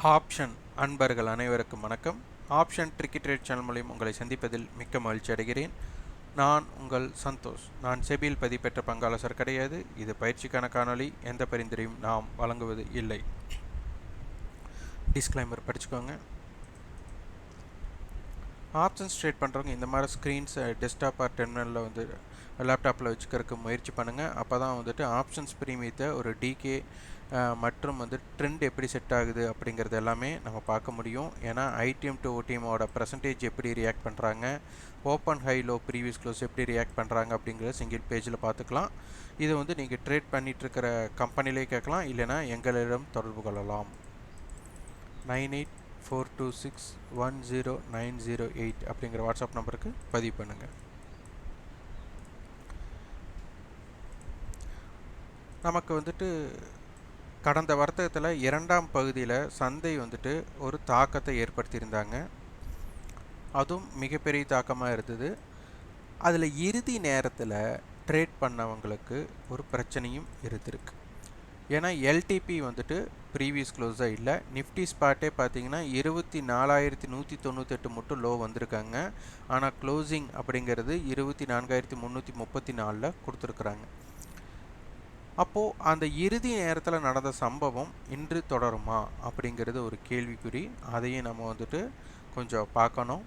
Option அன்பர்கள் அனைவருக்கும் வணக்கம். ஆப்ஷன் ட்ரிக்கி ட்ரேட் சேனல் மூலம் உங்களை சந்திப்பதில் மிக்க மகிழ்ச்சி அடைகிறேன். நான் உங்கள் சந்தோஷ். நான் செபியில் பதிவு பங்காளர் கிடையாது. இது பயிற்சிக்கான காணொளி. எந்த பரிந்துரையும் நாம் வழங்குவது இல்லை. டிஸ்க்ளைமர் படிச்சுக்கோங்க. ஆப்ஷன்ஸ் ட்ரேட் பண்ணுறவங்க இந்த மாதிரி ஸ்க்ரீன்ஸ் டெஸ்க்டாப் ஆர் டெர்மினலில் வந்து லேப்டாப்பில் வச்சுக்கிறதுக்கு முயற்சி பண்ணுங்கள். அப்போ தான் வந்துட்டு ஆப்ஷன்ஸ் பிரீமியத்தை ஒரு டிகே மற்றும் வந்து ட்ரெண்ட் எப்படி செட் ஆகுது அப்படிங்கிறது எல்லாமே நம்ம பார்க்க முடியும். ஏன்னா ஐடிஎம் டு ஓடிஎம்மோட பர்சன்டேஜ் எப்படி ரியாக்ட் பண்ணுறாங்க, open high low previous close எப்படி ரியாக்ட் பண்ணுறாங்க அப்படிங்கிறத சிங்கிள் பேஜில் பார்த்துக்கலாம். இது வந்து நீங்கள் ட்ரேட் பண்ணிகிட்ருக்கிற கம்பெனிலே கேட்கலாம், இல்லைனா எங்களிடம் தொடர்பு கொள்ளலாம். 9842610908 அப்படிங்கிற வாட்ஸ்அப் நம்பருக்கு பதிவு பண்ணுங்கள். நமக்கு வந்துட்டு கடந்த வர்த்தகத்தில் இரண்டாம் பகுதியில் சந்தை வந்துட்டு ஒரு தாக்கத்தை ஏற்படுத்தியிருந்தாங்க. அதுவும் மிகப்பெரிய தாக்கமாக இருந்தது. அதில் இறுதி நேரத்தில் ட்ரேட் பண்ணவங்களுக்கு ஒரு பிரச்சனையும் இருந்திருக்கு. ஏன்னா எல்டிபி வந்துட்டு ப்ரீவியஸ் க்ளோஸாக இல்லை. நிஃப்டி ஸ்பாட்டே பார்த்தீங்கன்னா 24,198 மட்டும் லோ வந்திருக்காங்க. ஆனால் க்ளோசிங் அப்படிங்கிறது 24,334 கொடுத்துருக்குறாங்க. அப்போது அந்த இறுதி நேரத்தில் நடந்த சம்பவம் இன்று தொடருமா அப்படிங்கிறது ஒரு கேள்விக்குறி. அதையும் நம்ம வந்துட்டு கொஞ்சம் பார்க்கணும்.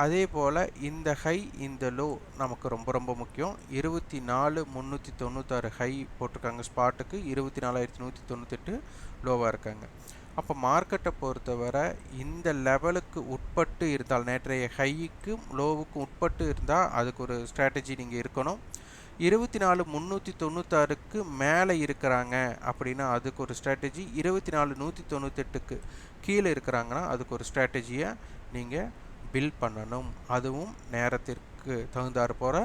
அதே போல் இந்த ஹை இந்த லோ நமக்கு ரொம்ப ரொம்ப முக்கியம். 24,396 ஹை போட்டிருக்காங்க ஸ்பாட்டுக்கு, 24,198 லோவாக இருக்காங்க. அப்போ மார்க்கெட்டை பொறுத்தவரை இந்த லெவலுக்கு உட்பட்டு இருந்தால், நேற்றைய ஹைக்கும் லோவுக்கும் உட்பட்டு இருந்தால் அதுக்கு ஒரு ஸ்ட்ராட்டஜி நீங்கள் இருக்கணும். 24,396க்கு மேலே இருக்கிறாங்க அப்படின்னா அதுக்கு ஒரு ஸ்ட்ராட்டஜி, 24,198க்கு கீழே இருக்கிறாங்கன்னா அதுக்கு ஒரு ஸ்ட்ராட்டஜியை நீங்கள் பில்ட் பண்ணணும். அதுவும் நேரத்திற்கு தகுந்தாறு போல்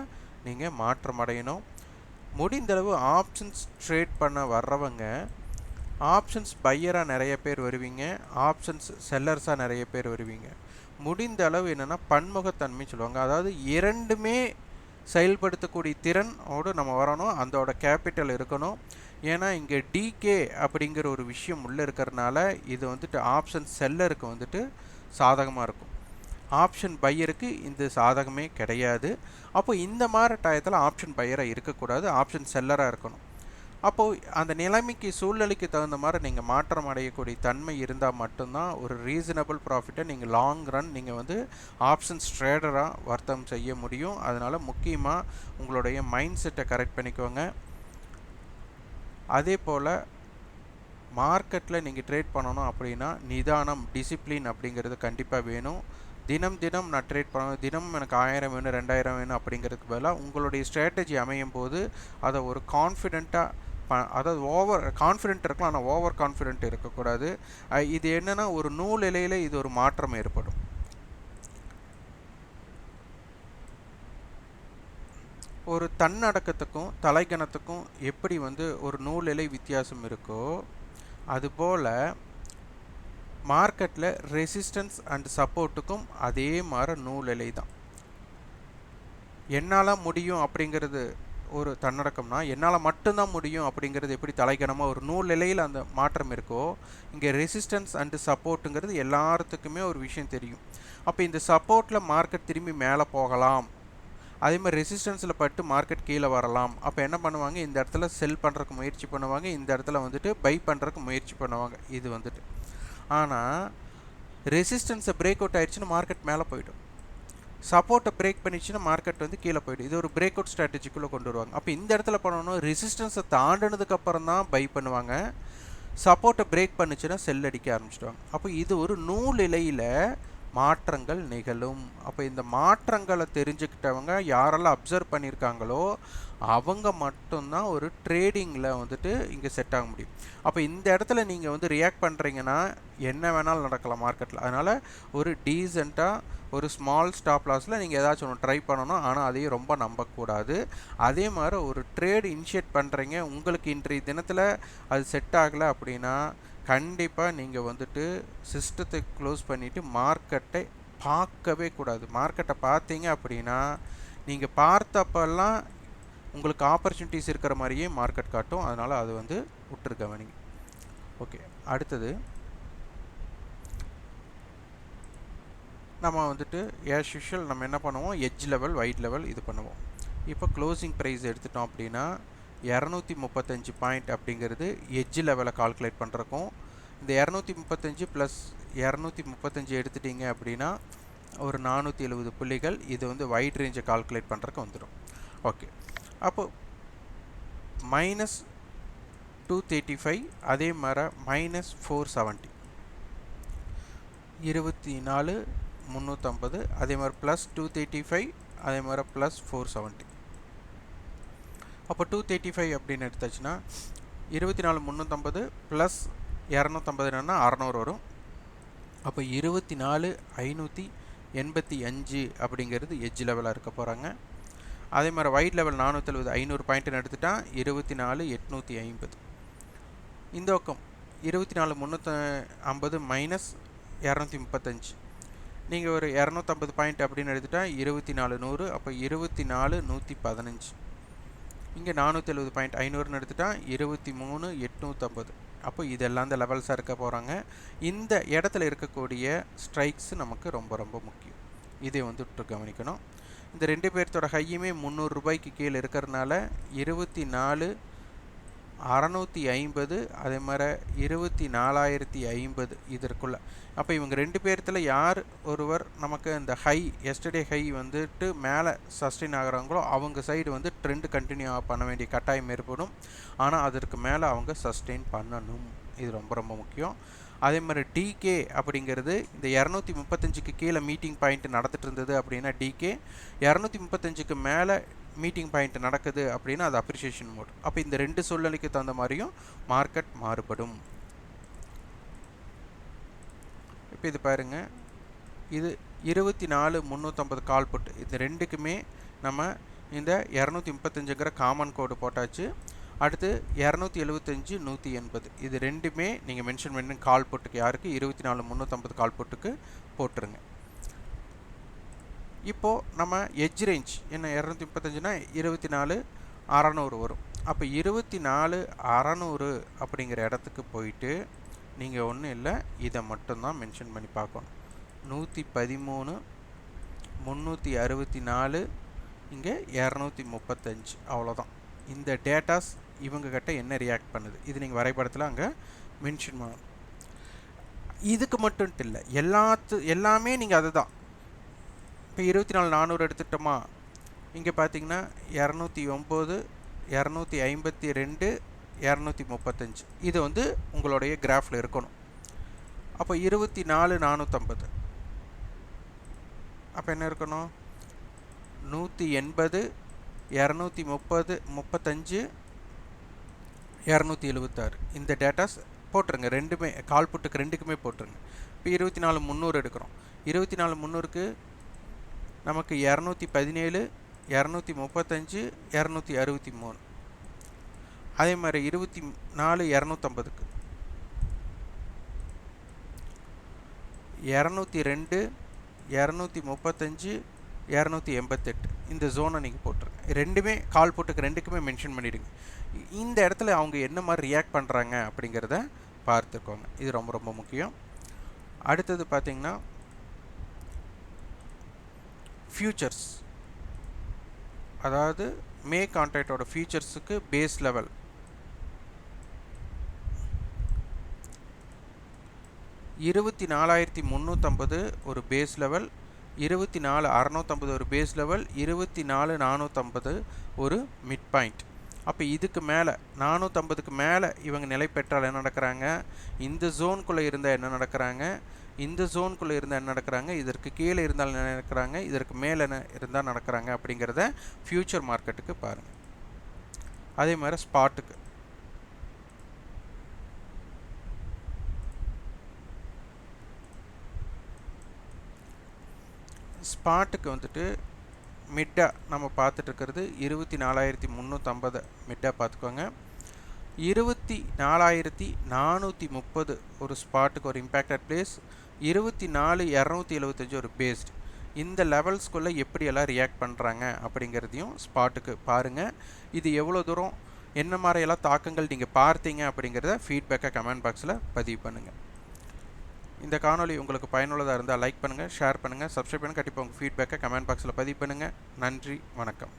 நீங்கள் மாற்றம் அடையணும். முடிந்தளவு ஆப்ஷன்ஸ் ட்ரேட் பண்ண வர்றவங்க ஆப்ஷன்ஸ் பையராக நிறைய பேர் வருவீங்க, ஆப்ஷன்ஸ் செல்லர்ஸாக நிறைய பேர் வருவீங்க. முடிந்த அளவு என்னென்னா பன்முகத்தன்மை சொல்லுவாங்க. அதாவது இரண்டுமே செயல்படுத்தக்கூடிய திறனோடு நம்ம வரணும். அதோட கேபிட்டல் இருக்கணும். ஏன்னா இங்கே டிகே அப்படிங்கிற ஒரு விஷயம் உள்ளே இருக்கிறதுனால இது வந்துட்டு ஆப்ஷன் செல்லருக்கு வந்துட்டு சாதகமாக இருக்கும். ஆப்ஷன் பையருக்கு இந்த சாதகமே கிடையாது. அப்போ இந்த மாதிரி டயத்தில் ஆப்ஷன் பையராக இருக்கக்கூடாது, ஆப்ஷன் செல்லராக இருக்கணும். அப்போது அந்த நிலைமைக்கு சூழ்நிலைக்கு தகுந்த மாதிரி நீங்கள் மாற்றம் அடையக்கூடிய தன்மை இருந்தால் மட்டும்தான் ஒரு ரீசனபிள் ப்ராஃபிட்டை நீங்கள் லாங் ரன் நீங்கள் வந்து ஆப்ஷன்ஸ் ட்ரேடராக வர்த்தகம் செய்ய முடியும். அதனால் முக்கியமாக உங்களுடைய மைண்ட் செட்டை கரெக்ட் பண்ணிக்கோங்க. அதே போல் மார்க்கெட்டில் நீங்கள் ட்ரேட் பண்ணணும் அப்படின்னா நிதானம், டிசிப்ளின் அப்படிங்கிறது கண்டிப்பாக வேணும். தினம் நான் ட்ரேட் பண்ணணும், தினம் எனக்கு 1000 வேணும் 2000 வேணும் அப்படிங்கிறதுக்கு பதிலாக உங்களுடைய ஸ்ட்ராட்டஜி அமையும் போது அதை ஒரு கான்ஃபிடெண்ட்டாக, அதாவது ஓவர் கான்ஃபிடென்ட் இருக்கலாம், ஆனால் ஓவர் கான்ஃபிடென்ட் இருக்கக்கூடாது. இது என்னென்னா ஒரு நூல் இலையில் இது ஒரு மாற்றம் ஏற்படும். ஒரு தன்னடக்கத்துக்கும் தலைக்கணத்துக்கும் எப்படி வந்து ஒரு நூல் இலை வித்தியாசம் இருக்கோ அதுபோல் மார்க்கெட்டில் ரெசிஸ்டன்ஸ் அண்ட் சப்போர்ட்டுக்கும் அதே மாதிரி நூல் இலை தான். என்னால் முடியும் அப்படிங்கிறது ஒரு தன்னடக்கம்னா, என்னால் மட்டும்தான் முடியும் அப்படிங்கிறது எப்படி தலைக்கணமாக ஒரு நூல் நிலையில் அந்த மாற்றம் இருக்கோ, இங்கே ரெசிஸ்டன்ஸ் அண்டு சப்போர்ட்டுங்கிறது எல்லாத்துக்குமே ஒரு விஷயம் தெரியும். அப்போ இந்த சப்போர்ட்டில் மார்க்கெட் திரும்பி மேலே போகலாம், அதே மாதிரி ரெசிஸ்டன்ஸில் பட்டு மார்க்கெட் கீழே வரலாம். அப்போ என்ன பண்ணுவாங்க, இந்த இடத்துல செல் பண்ணுறதுக்கு முயற்சி பண்ணுவாங்க, இந்த இடத்துல வந்துட்டு பை பண்ணுறதுக்கு முயற்சி பண்ணுவாங்க. இது வந்துட்டு ஆனால் ரெசிஸ்டன்ஸை பிரேக் அவுட் ஆயிடுச்சுன்னா மார்க்கெட் மேலே போய்டும், சப்போர்ட்டை பிரேக் பண்ணிச்சுன்னா மார்க்கெட் வந்து கீழே போய்டும். இது ஒரு பிரேக் அவுட் ஸ்ட்ராட்டஜிக்குள்ளே கொண்டு வருவாங்க. அப்போ இந்த இடத்துல பண்ணணும், ரெசிஸ்டன்ஸை தாண்டினதுக்கப்புறம் தான் பை பண்ணுவாங்க, சப்போர்ட்டை பிரேக் பண்ணிச்சுன்னா செல் அடிக்க ஆரம்பிச்சிடுவாங்க. அப்போ இது ஒரு நூல் இலையில் மாற்றங்கள் நிகழும். அப்போ இந்த மாற்றங்களை தெரிஞ்சுக்கிட்டவங்க யாரெல்லாம் அப்சர்வ் பண்ணியிருக்காங்களோ அவங்க மட்டும்தான் ஒரு ட்ரேடிங்கில் வந்துட்டு இங்கே செட் ஆக முடியும். அப்போ இந்த இடத்துல நீங்கள் வந்து ரியாக்ட் பண்ணுறீங்கன்னா என்ன வேணாலும் நடக்கலாம் மார்க்கெட்டில். அதனால் ஒரு டீசெண்டாக ஒரு ஸ்மால் ஸ்டாப் லாஸில் நீங்கள் ஏதாச்சும் ஒன்று ட்ரை பண்ணணும், ஆனால் அதையும் ரொம்ப நம்பக்கூடாது. அதே மாதிரி ஒரு ட்ரேட் இனிஷியேட் பண்ணுறீங்க, உங்களுக்கு இன்றைய தினத்தில் அது செட் ஆகலை அப்படின்னா கண்டிப்பாக நீங்கள் வந்துட்டு சிஸ்டத்தை க்ளோஸ் பண்ணிவிட்டு மார்க்கெட்டை பார்க்கவே கூடாது. மார்க்கெட்டை பார்த்தீங்க அப்படின்னா நீங்கள் பார்த்தப்பெல்லாம் உங்களுக்கு ஆப்பர்ச்சுனிட்டிஸ் இருக்கிற மாதிரியே மார்க்கெட் காட்டும். அதனால் அது வந்து விட்டுருக்கவனிங்க. ஓகே, அடுத்தது நம்ம வந்துட்டு as usual நம்ம என்ன பண்ணுவோம், எட்ஜ் லெவல் வைட் லெவல் இது பண்ணுவோம். இப்போ க்ளோசிங் ப்ரைஸ் எடுத்துட்டோம் அப்படின்னா 235 பாயிண்ட் அப்படிங்கிறது எட்ஜ் லெவலை கால்குலேட் பண்ணுறக்கும், இந்த 235 ப்ளஸ் 235 எடுத்துட்டீங்க அப்படின்னா ஒரு 470 புள்ளிகள். இது வந்து வைட் ரேஞ்சை கால்குலேட் பண்ணுறக்கு வந்துடும். ஓகே, அப்போ மைனஸ் 235 அதே மாதிரி மைனஸ் 470 24350 அதே மாதிரி ப்ளஸ் 235 அதே மாதிரி ப்ளஸ் 470. அப்போ 235 அப்படின்னு எடுத்தாச்சுன்னா 24350 ப்ளஸ் 250 என்னன்னா 600 வரும். அப்போ 24585 அப்படிங்கிறது எட்ஜ் லெவலாக இருக்க போகிறாங்க. அதே மாதிரி வைட் லெவல் 470 500 பாயிண்ட்டுன்னு எடுத்துட்டா 24850. இந்த பக்கம் 24350 மைனஸ் 235 நீங்கள் ஒரு 250 பாயிண்ட் அப்படின்னு எடுத்துட்டா 24100. அப்போ 24115. இங்கே 470 பாயிண்ட் 500ன்னு எடுத்துட்டா 23850. அப்போ இதெல்லாம் இந்த லெவல்ஸாக இருக்க போகிறாங்க. இந்த இடத்துல இருக்கக்கூடிய ஸ்ட்ரைக்ஸ் நமக்கு ரொம்ப ரொம்ப முக்கியம். இதை வந்துட்டு கவனிக்கணும். இந்த ரெண்டு பேர்த்தோட ஹையுமே 300 ரூபாய்க்கு கீழே இருக்கிறதுனால 24650 அதே மாதிரி 24050 இதற்குள்ள. அப்போ இவங்க ரெண்டு பேர்த்தில் யார் ஒருவர் நமக்கு இந்த ஹை எஸ்டர்டே ஹை வந்துட்டு மேலே சஸ்டெயின் ஆகிறாங்களோ அவங்க சைடு வந்து ட்ரெண்ட் கண்டினியூ பண்ண வேண்டிய கட்டாயம் ஏற்படும். ஆனால் அதற்கு மேலே அவங்க சஸ்டெயின் பண்ணணும். இது ரொம்ப ரொம்ப முக்கியம். அதே மாதிரி டிகே அப்படிங்கிறது இந்த 235க்கு கீழே மீட்டிங் பாயிண்ட் நடந்துட்டு இருந்தது அப்படின்னா டிகே, 235க்கு மேலே மீட்டிங் பாயிண்ட் நடக்குது அப்படின்னா அது அப்ரிசியேஷன் மோட். அப்போ இந்த ரெண்டு சூழ்நிலைக்கு தகுந்த மாதிரியும் மார்க்கெட் மாறுபடும். இப்போ இது பாருங்க, இது 24350 கால் புட். இந்த ரெண்டுக்குமே நம்ம இந்த 235ங்கிற காமன் கோடு போட்டாச்சு. அடுத்து 275 180 இது ரெண்டுமே நீங்கள் மென்ஷன் பண்ணி கால் புட்டுக்கு யாருக்கு 24350 கால் புட்டுக்கு போட்டுருங்க. இப்போது நம்ம எட்ஜ் ரேஞ்ச் என்ன 235னா 24600 வரும். அப்போ 24600 அப்படிங்கிற இடத்துக்கு போயிட்டு நீங்கள் ஒன்றும் இல்லை, இதை மட்டும்தான் மென்ஷன் பண்ணி பார்க்கணும். 113 364 இங்கே 235 அவ்வளோதான். இந்த டேட்டாஸ் இவங்ககிட்ட என்ன ரியாக்ட் பண்ணுது இது நீங்கள் வரைபடத்தில் அங்கே மென்ஷன் பண்ணணும். இதுக்கு மட்டும்ட்டு இல்லை, எல்லாமே நீங்கள் அதுதான். இப்போ 24400 எடுத்துட்டோமா, இங்கே பார்த்தீங்கன்னா 209 252 235 இது வந்து உங்களுடைய கிராஃபில் இருக்கணும். அப்போ 24450 அப்போ என்ன இருக்கணும் 180 230 35 276 இந்த டேட்டாஸ் போட்டுருங்க. ரெண்டுமே கால் புட்டுக்கு ரெண்டுக்குமே போட்டுருங்க. இப்போ 24300 எடுக்கிறோம். 24300க்கு நமக்கு 217 235 263. அதே மாதிரி 24 250க்கு 202 235 288 இந்த ஜோனை நீங்கள் போட்டுருங்க. ரெண்டுமே கால் புட்டுக்கு ரெண்டுக்குமே மென்ஷன் பண்ணிவிடுங்க. இந்த இடத்துல அவங்க என்ன மாதிரி ரியாக்ட் பண்ணுறாங்க அப்படிங்கிறத பார்த்துக்கோங்க. இது ரொம்ப ரொம்ப முக்கியம். அடுத்தது பார்த்திங்கன்னா ஃபியூச்சர்ஸ், அதாவது மே கான்ட்ராக்டோட ஃபியூச்சர்ஸுக்கு பேஸ் லெவல் 24350 ஒரு பேஸ் லெவல், 24650 ஒரு பேஸ் லெவல், 24450 ஒரு மிட் பாயிண்ட். அப்போ இதுக்கு மேலே 450க்கு மேலே இவங்க நிலை பெற்றால் என்ன நடக்கிறாங்க, இந்த ஜோனுக்குள்ளே இருந்தால் என்ன நடக்கிறாங்க, இந்த ஜோனுக்குள்ளே இருந்தால் என்ன நடக்கிறாங்க, இதற்கு கீழே இருந்தால் என்ன நடக்கிறாங்க, இதற்கு மேலே என்ன இருந்தால் நடக்கிறாங்க அப்படிங்கிறத ஃப்யூச்சர் மார்க்கெட்டுக்கு பாருங்கள். அதே மாதிரி ஸ்பாட்டுக்கு வந்துட்டு மிட்டாக நம்ம பார்த்துட்டு இருக்கிறது 24350 மிட்டாக பார்த்துக்கோங்க. 24430 ஒரு ஸ்பாட்டுக்கு ஒரு இம்பேக்டட் பிளேஸ், 24275 ஒரு பேஸ்டு. இந்த லெவல்ஸ்குள்ளே எப்படியெல்லாம் ரியாக்ட் பண்ணுறாங்க அப்படிங்கிறதையும் ஸ்பாட்டுக்கு பாருங்கள். இது எவ்வளோ தூரம் என்ன மாதிரியெல்லாம் தாக்கங்கள் நீங்கள் பார்த்தீங்க அப்படிங்கிறத ஃபீட்பேக்கை கமெண்ட் பாக்ஸில் பதிவு பண்ணுங்கள். இந்த காணொளி உங்களுக்கு பயனுள்ளதாக இருந்தால் லைக் பண்ணுங்கள், ஷேர் பண்ணுங்கள், சப்ஸ்கிரைப் பண்ணுங்கள். கண்டிப்பாக உங்கள் ஃபீட்பேக்கை கமெண்ட் பாக்ஸில் பதிவு பண்ணுங்கள். நன்றி, வணக்கம்.